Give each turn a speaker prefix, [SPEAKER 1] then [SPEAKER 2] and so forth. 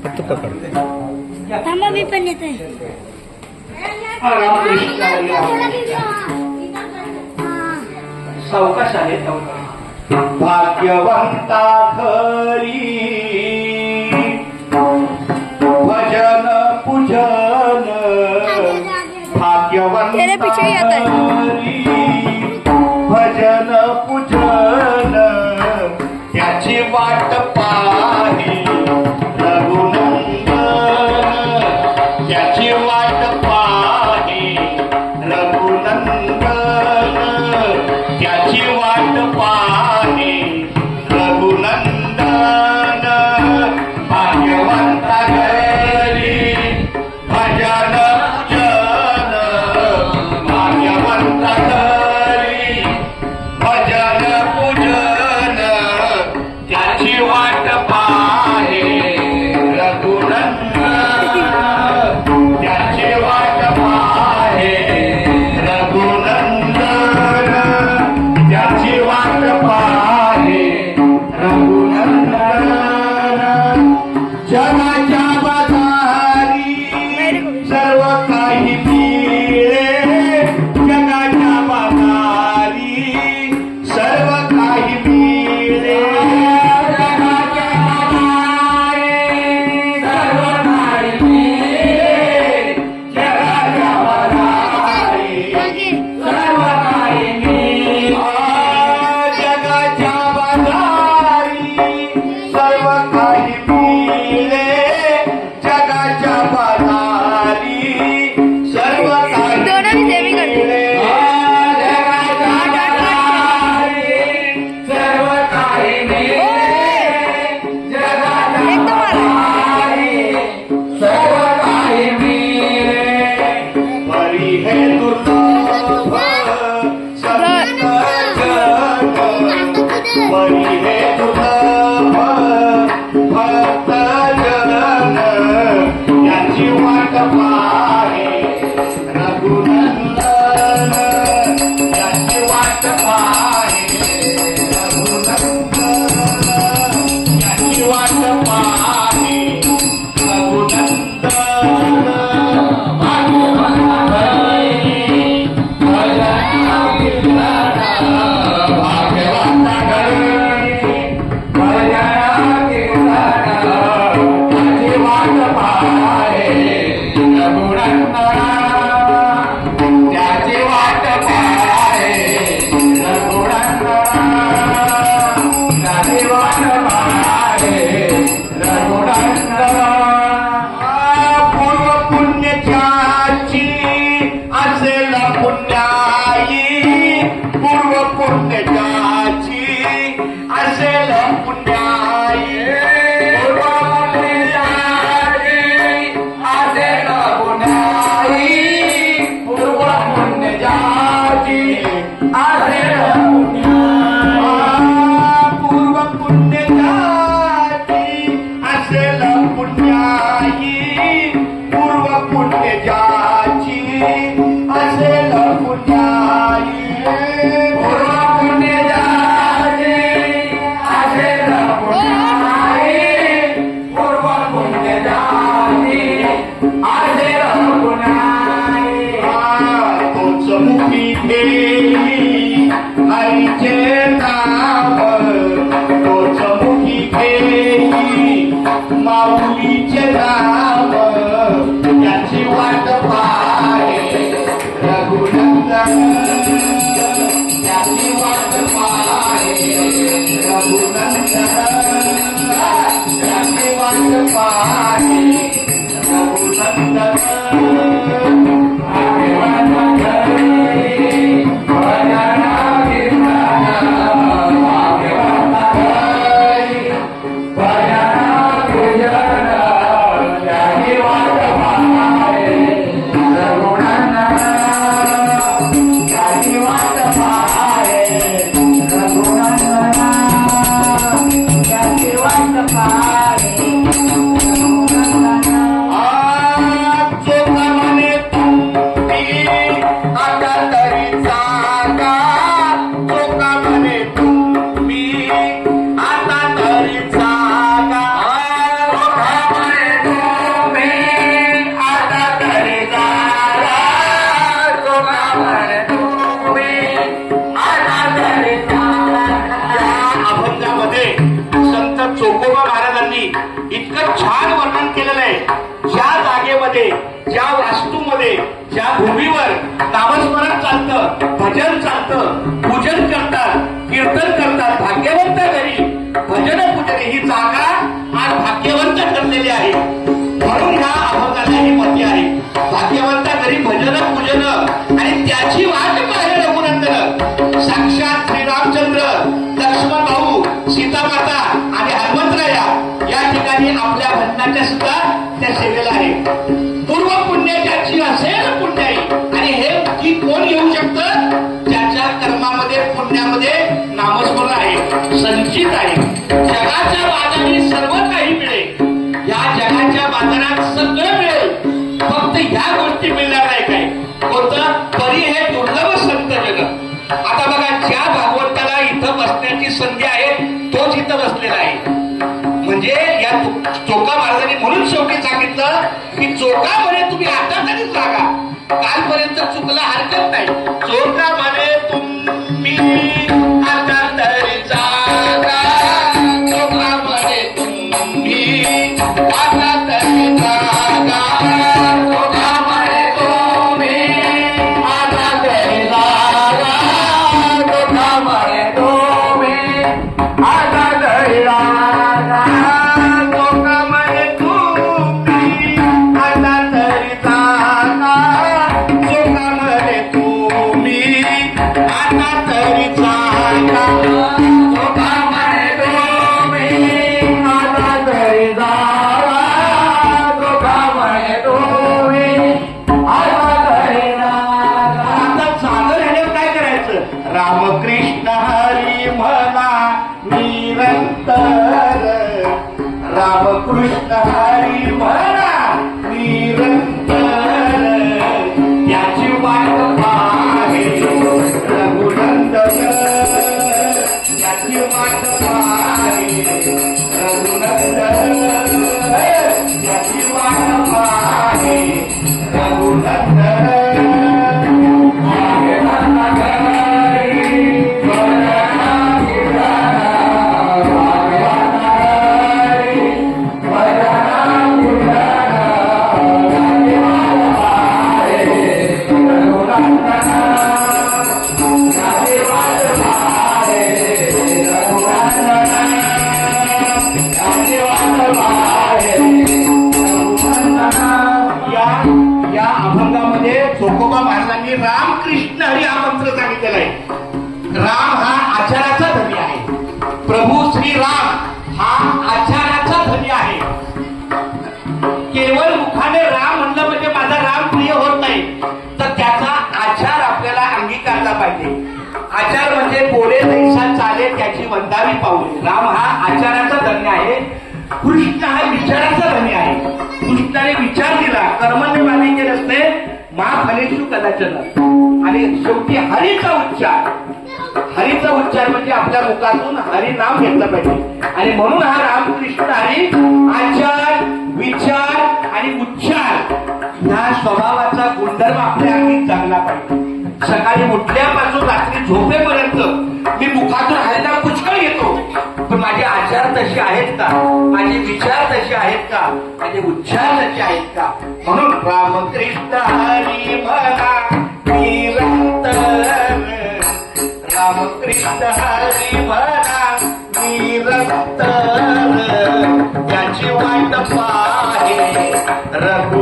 [SPEAKER 1] फक्त पकड.
[SPEAKER 2] थांबा मी पण येते.
[SPEAKER 3] सावकाश आहे भाग्यवंता घरी भजन पूजन भाग्यवंता घरी भजन पूजन त्याची वाट पाही रघुनंदन त्याची वाट पाही रघुनंदन त्याची वाट पाही रघुनंदन भाग्यवंता घरी भजन पूजन भाग्यवंता घरी भजन पूजन त्याची वाट पाहे रघुनंदन त्याची वाट पाहे रघुनंदन त्याची वाट पाहे रघुनंदन जगाच्या बाजारी सर्व काही मिळे जगाच्या बाजारी सर्व काही मिळे जगाच्या बाजारी सर्व काही मिळे जगाच्या बाजारी सर्व काही मिळे जगाच्या बाजारी सर्व काही मिळे जगाच्या बाजारी सर्व काही मिळे जगाच्या बाजारी सर्व काही मिळे जगाच्या बाजारी सर्व काही मिळे परी हे दुर्लभ संत जन परी हे दुर्लभ भक्त जन याची वाट पाहे रघुनंदन याची वाट पाहे रघुनंदन याची वाट पाहे रघुनंदन भाग्यवंता घरी भजन कीर्तन भाग्यवंता घरी भजन कीर्तन त्याची वाट पाहे रघुनंदन त्याची वाट पाहे रघुनंदन त्याची वाट पाहे रघुनंदन पूर्व पुण्याची असेल पुण्याई पूर्व पुण्याची असेल पुण्याई पूर्व पुण्याची असेल पुण्याई पूर्व पुण्याची असेल पूर्व पुण्याची असेल पुण्याई पूर्व पुण्याची असेल पुण्याई पूर्व पुण्याची असेल पुण्याई पूर्व पुण्याची असेल पुण्याई तोच मुखी घेई हरीचे नाव तोच मुखी घेई माऊलीचे नाव याची वाट पाहे रघुनंदन याची वाट पाहे रघुनंदन याची वाट पाहे रघुनंदन भाग्यवंता घरी भजन कीर्तन भाग्यवंता घरी भजन पूजन त्याची वाट पाहे रघुनंदन त्याची वाट पाहे रघुनंदन त्याची वाट पाहे रघुनंदन जो
[SPEAKER 1] इतकं छान वर्णन केलेलं आहे. ज्या जागेमध्ये, ज्या वास्तूमध्ये, ज्या भूमीवर नामस्मरण चालतं, भजन चालतं, पूजन करतात, कीर्तन करतात, भाग्यवंत घरी भजन पूजन ही जागा आज भाग्यवंत ठरलेली आहे. म्हणून ह्या अभंगाला ही मती आहे. भाग्यवंत घरी भजन पूजन आणि त्याची वाट पाहे रघुनंदन. साक्षात श्रीरामचंद्र, लक्ष्मण भाऊ, सीतामाता आणि हनुमंतराया या ठिकाणी आपल्या भजनाच्या सुद्धा त्या सेवेला आहे. पूर्व पुण्य ज्याची असेल पुण्याई, आणि हे की कोण येऊ शकतं? ज्याच्या कर्मामध्ये, पुण्यामध्ये नामस्मरण आहे, संचित आहे. जगाच्या बाजारी सर्व काही मिळेल, या जगाच्या बाजारात सगळं मिळेल, फक्त ह्या गोष्टी मिळणार नाही. काय कोणतं? परी हे दुर्लभ संत जग. आता बघा, ज्या भागवताला इथं बसण्याची संधी आहे तोच इथं बसलेला आहे. म्हणजे या चोका महाराजांनी म्हणून शेवटी सांगितलं की चोका म्हणे तुम्ही आता तरी जागा, कालपर्यंत चुकला हरकत नाही. चोका म्हणे तुम्ही आता तरी जागा, चोका म्हणे तुम्ही आता तरी जागा, चोका म्हणे तुम्ही आता तरी जागा, चोका म्हणे तुम्ही आता तरी जागा, चोका म्हणे तुम्ही आता तरी जागा, चोका म्हणे तुम्ही आता तरी जागा, चोका म्हणे तुम्ही आता तरी जागा, चोका म्हणे तुम्ही आता तरी जागा. आता चालू राहिल्यावर काय करायचं? रामकृष्ण हरी म्हणा निरंतर, रामकृष्ण हरी म्हणा निरंतर, याची वाट पाहे रघुनंदन, याची वाट पाहे रघुनंदन, याची वाट पाहे रघुनंदन. या अभंगामध्ये चोकोबा महाराजांनी रामकृष्ण हरी हा मंत्र सांगितलेला आहे. राम हा आचाराचा धनी आहे. प्रभू श्री राम हा आचाराचा धनी आहे. केवळ मुखाने राम म्हणलं म्हणजे माझा राम प्रिय होत नाही, तर त्याचा आचार आपल्याला अंगीकारला पाहिजे. आचार म्हणजे बोले जैसा चाले त्याची वंदावी पाऊले. राम हा आचाराचा धन्य आहे. कृष्ण हा विचाराचा धनी आहे. कृष्णाने विचार दिला, कर्मने मालिके नसते मा फलेशू कदाचन. आणि शेवटी हरीचा उच्चार, हरीचा उच्चार म्हणजे आपल्या मुखातून हरी नाम घेतलं पाहिजे. आणि म्हणून हा रामकृष्ण हरी आचार, विचार आणि उच्चार ह्या स्वभावाचा गुणधर्म आपल्या अंगी जगला पाहिजे. सकाळी उठल्यापासून रात्री झोपेपर्यंत मी मुखातून हरिनाम पुष्कळ घेतो, पण माझे आचार तसे आहेत का? माझे विचार तसे आहेत का? माझे उच्चार तसे आहेत का? म्हणून रामकृष्ण हरी म्हणा निरंतर, रामकृष्ण हरी म्हणा निरंतर, याची वाट पाहे रघु